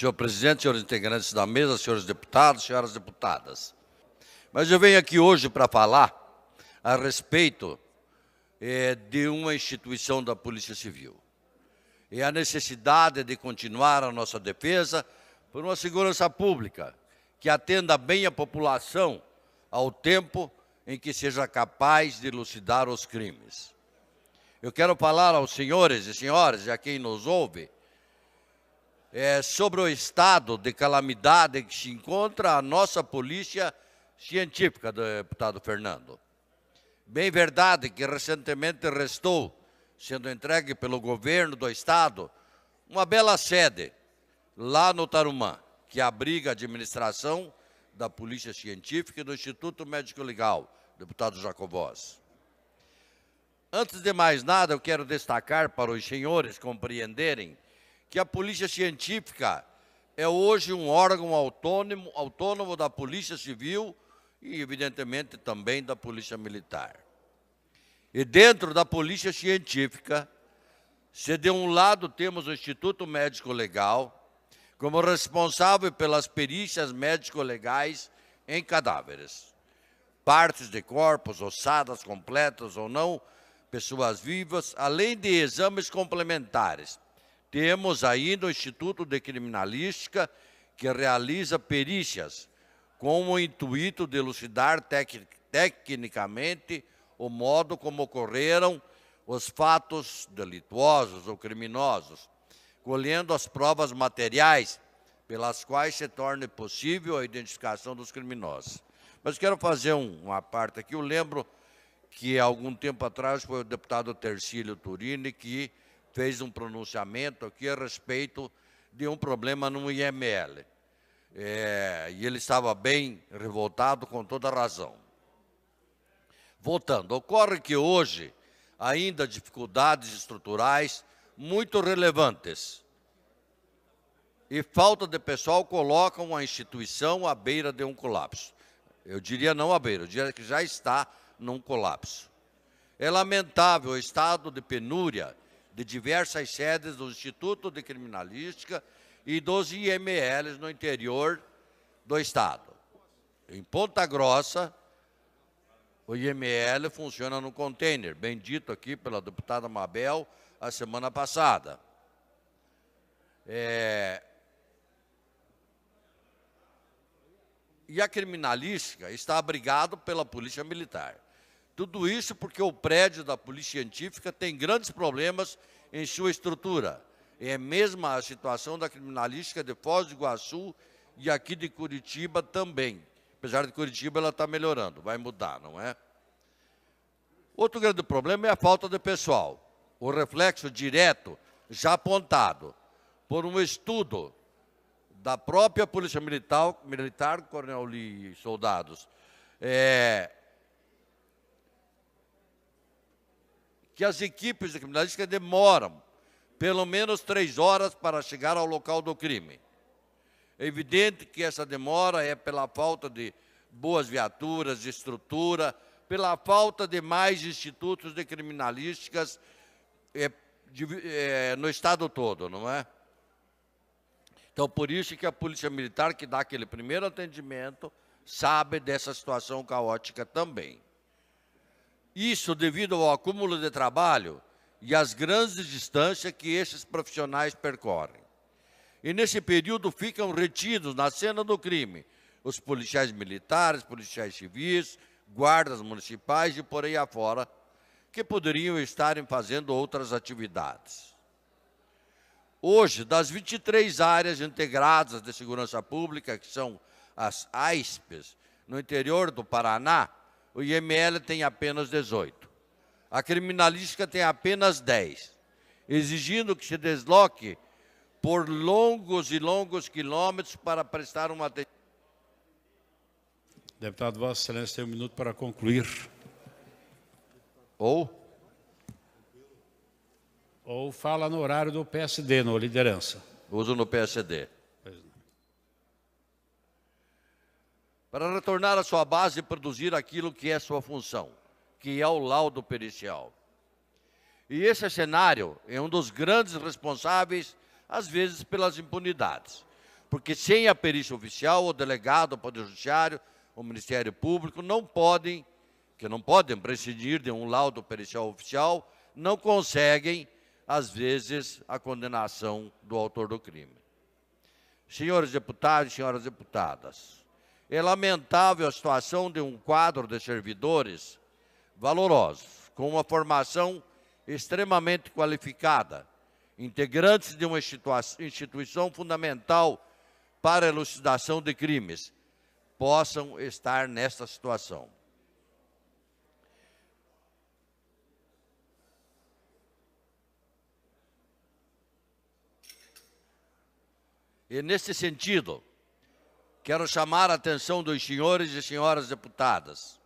Senhor presidente, senhores integrantes da mesa, senhores deputados, senhoras deputadas. Mas eu venho aqui hoje para falar a respeito de uma instituição da Polícia Civil. E a necessidade de continuar a nossa defesa por uma segurança pública que atenda bem a população ao tempo em que seja capaz de elucidar os crimes. Eu quero falar aos senhores e senhoras e a quem nos ouve sobre o estado de calamidade que se encontra a nossa polícia científica, deputado Fernando. Bem verdade que recentemente restou, sendo entregue pelo governo do estado, uma bela sede lá no Tarumã, que abriga a administração da Polícia Científica e do Instituto Médico Legal, deputado Jacovós. Antes de mais nada, eu quero destacar para os senhores compreenderem que a Polícia Científica é hoje um órgão autônomo da Polícia Civil e, evidentemente, também da Polícia Militar. E dentro da Polícia Científica, se de um lado temos o Instituto Médico Legal, como responsável pelas perícias médico-legais em cadáveres, partes de corpos, ossadas completas ou não, pessoas vivas, além de exames complementares. Temos ainda o Instituto de Criminalística, que realiza perícias com o intuito de elucidar tecnicamente o modo como ocorreram os fatos delituosos ou criminosos, colhendo as provas materiais pelas quais se torne possível a identificação dos criminosos. Mas quero fazer uma parte aqui. Eu lembro que, há algum tempo atrás, foi o deputado Tercílio Turini que fez um pronunciamento aqui a respeito de um problema no IML. E ele estava bem revoltado, com toda razão. Voltando, ocorre que hoje ainda dificuldades estruturais muito relevantes e falta de pessoal colocam a instituição à beira de um colapso. Eu diria não à beira, eu diria que já está num colapso. É lamentável o estado de penúria de diversas sedes do Instituto de Criminalística e dos IMLs no interior do estado. Em Ponta Grossa, o IML funciona no container, bem dito aqui pela deputada Mabel a semana passada. E a criminalística está abrigado pela Polícia Militar. Tudo isso porque o prédio da Polícia Científica tem grandes problemas em sua estrutura. É a mesma situação da criminalística de Foz do Iguaçu e aqui de Curitiba também. Apesar de Curitiba, ela está melhorando, vai mudar, não é? Outro grande problema é a falta de pessoal. O reflexo direto, já apontado por um estudo da própria Polícia Militar, coronel e soldados, que as equipes de criminalística demoram pelo menos 3 horas para chegar ao local do crime. É evidente que essa demora é pela falta de boas viaturas, de estrutura, pela falta de mais institutos de criminalísticas no estado todo, não é? Então, por isso que a Polícia Militar, que dá aquele primeiro atendimento, sabe dessa situação caótica também. Isso devido ao acúmulo de trabalho e às grandes distâncias que esses profissionais percorrem. E nesse período ficam retidos na cena do crime os policiais militares, policiais civis, guardas municipais e por aí afora, que poderiam estarem fazendo outras atividades. Hoje, das 23 áreas integradas de segurança pública, que são as AISPs, no interior do Paraná, o IML tem apenas 18. A criminalística tem apenas 10, exigindo que se desloque por longos e longos quilômetros para prestar uma atenção. Deputado, Vossa Excelência tem 1 minuto para concluir. Ou fala no horário do PSD, no liderança. uso no PSD. Para retornar à sua base e produzir aquilo que é sua função, que é o laudo pericial. E esse cenário é um dos grandes responsáveis, às vezes, pelas impunidades. porque sem a perícia oficial, o delegado, o Poder Judiciário, o Ministério Público não podem prescindir de um laudo pericial oficial, não conseguem, às vezes, a condenação do autor do crime. Senhores deputados e senhoras deputadas, é lamentável a situação de um quadro de servidores valorosos, com uma formação extremamente qualificada, integrantes de uma instituição fundamental para a elucidação de crimes, possam estar nesta situação. E, nesse sentido, quero chamar a atenção dos senhores e senhoras deputadas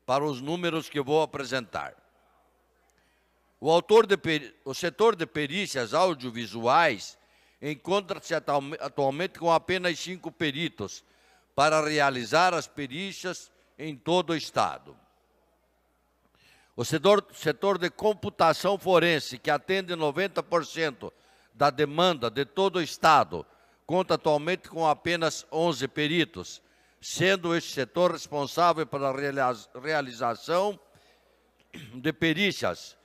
para os números que vou apresentar. O setor de perícias audiovisuais encontra-se atualmente com apenas 5 peritos para realizar as perícias em todo o Estado. O setor de computação forense, que atende 90% da demanda de todo o Estado, conta atualmente com apenas 11 peritos, sendo este setor responsável pela realização de perícias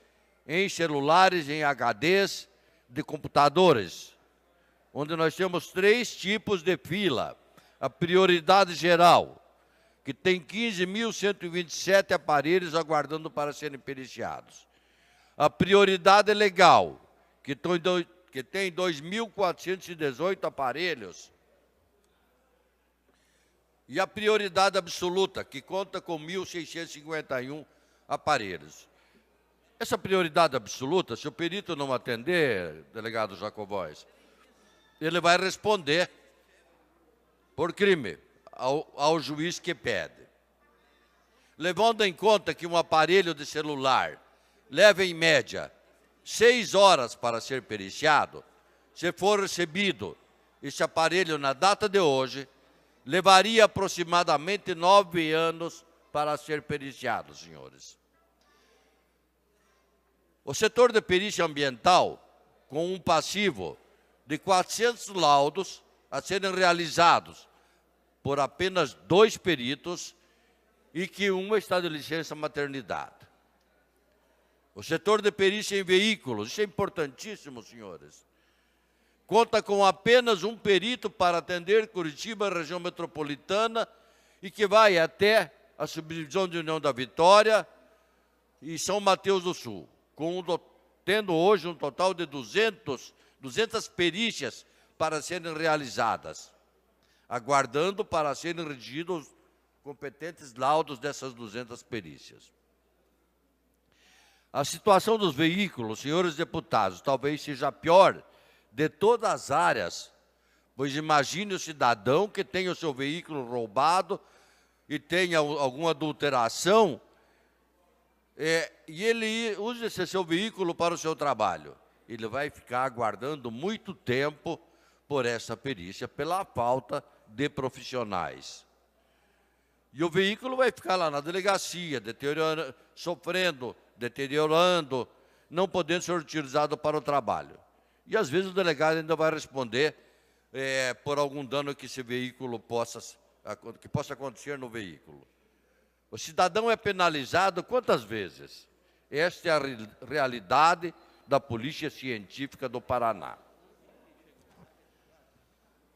em celulares, em HDs, de computadores, onde nós temos 3 tipos de fila. A prioridade geral, que tem 15.127 aparelhos aguardando para serem periciados. A prioridade legal, que tem 2.418 aparelhos. E a prioridade absoluta, que conta com 1.651 aparelhos. Essa prioridade absoluta, se o perito não atender, delegado Jacobóis, ele vai responder por crime ao juiz que pede. Levando em conta que um aparelho de celular leva, em média, 6 horas para ser periciado, se for recebido esse aparelho na data de hoje, levaria aproximadamente 9 anos para ser periciado, senhores. O setor de perícia ambiental, com um passivo de 400 laudos a serem realizados por apenas 2 peritos e que uma está de licença maternidade. O setor de perícia em veículos, isso é importantíssimo, senhores, conta com apenas um perito para atender Curitiba, região metropolitana, e que vai até a subdivisão de União da Vitória e São Mateus do Sul, tendo hoje um total de 200 perícias para serem realizadas, aguardando para serem redigidos competentes laudos dessas 200 perícias. A situação dos veículos, senhores deputados, talvez seja a pior de todas as áreas, pois imagine o cidadão que tem o seu veículo roubado e tenha alguma adulteração, e ele usa esse seu veículo para o seu trabalho. Ele vai ficar aguardando muito tempo por essa perícia, pela falta de profissionais. E o veículo vai ficar lá na delegacia, deteriorando, não podendo ser utilizado para o trabalho. E, às vezes, o delegado ainda vai responder por algum dano que esse veículo possa acontecer no veículo. O cidadão é penalizado quantas vezes? Esta é a realidade da Polícia Científica do Paraná.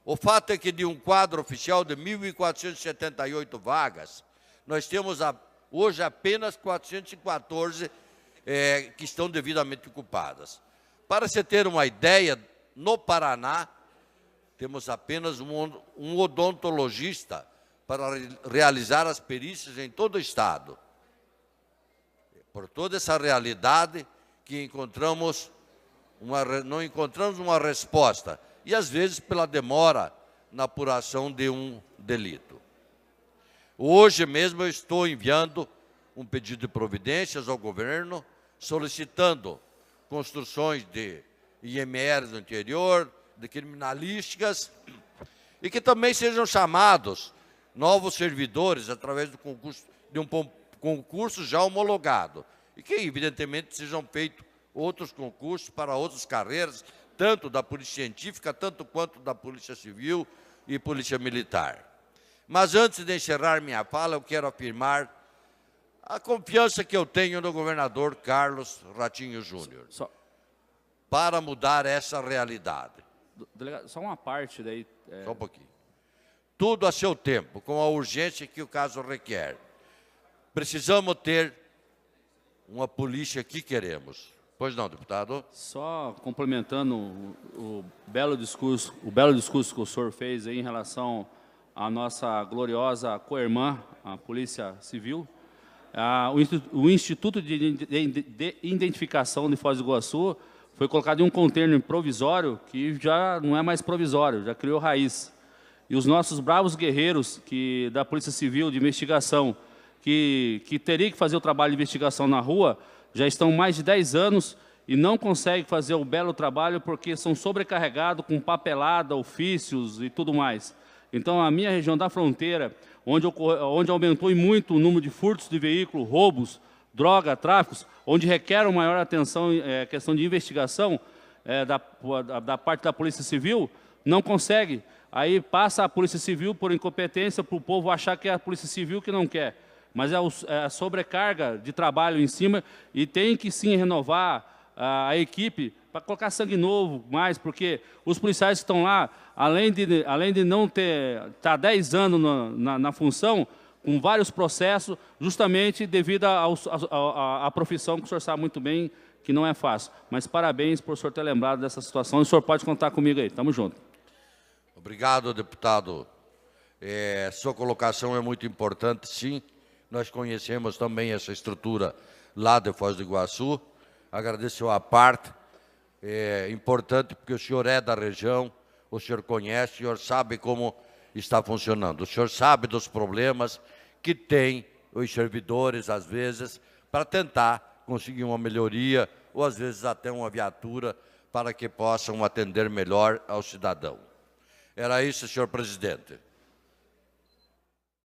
O fato é que de um quadro oficial de 1.478 vagas, nós temos hoje apenas 414 que estão devidamente ocupadas. Para você ter uma ideia, no Paraná, temos apenas um odontologista para realizar as perícias em todo o Estado. Por toda essa realidade que não encontramos uma resposta, e às vezes pela demora na apuração de um delito. Hoje mesmo eu estou enviando um pedido de providências ao governo, solicitando construções de IMRs no interior, de criminalísticas, e que também sejam chamados novos servidores através do concurso, de um concurso já homologado, e que, evidentemente, sejam feitos outros concursos para outras carreiras, tanto da Polícia Científica, tanto quanto da Polícia Civil e Polícia Militar. Mas antes de encerrar minha fala, eu quero afirmar a confiança que eu tenho no governador Carlos Ratinho Júnior para mudar essa realidade. Delegado, só uma parte daí. Só um pouquinho. Tudo a seu tempo, com a urgência que o caso requer. Precisamos ter uma polícia que queremos. Pois não, deputado? Só complementando o belo discurso que o senhor fez aí em relação à nossa gloriosa co-irmã, a Polícia Civil. O Instituto de Identificação de Foz do Iguaçu foi colocado em um container provisório que já não é mais provisório, já criou raiz. E os nossos bravos guerreiros da Polícia Civil de investigação, que teria que fazer o trabalho de investigação na rua, já estão mais de 10 anos e não conseguem fazer o belo trabalho porque são sobrecarregados com papelada, ofícios e tudo mais. Então, a minha região da fronteira, onde aumentou muito o número de furtos de veículo, roubos, droga, tráficos, onde requer uma maior atenção, questão de investigação da parte da Polícia Civil, não consegue. Aí passa a Polícia Civil por incompetência, para o povo achar que é a Polícia Civil que não quer. Mas é a sobrecarga de trabalho em cima e tem que sim renovar a equipe para colocar sangue novo mais, porque os policiais que estão lá, além de não estar 10 anos na função, com vários processos, justamente devido à profissão que o senhor sabe muito bem que não é fácil. Mas parabéns por o senhor ter lembrado dessa situação e o senhor pode contar comigo aí. Tamo junto. Obrigado, deputado. Sua colocação é muito importante, sim. Nós conhecemos também essa estrutura lá de Foz do Iguaçu. Agradeço a parte. É importante porque o senhor é da região, o senhor conhece, o senhor sabe como está funcionando. O senhor sabe dos problemas que tem os servidores, às vezes, para tentar conseguir uma melhoria ou, às vezes, até uma viatura para que possam atender melhor ao cidadão. Era isso, senhor presidente.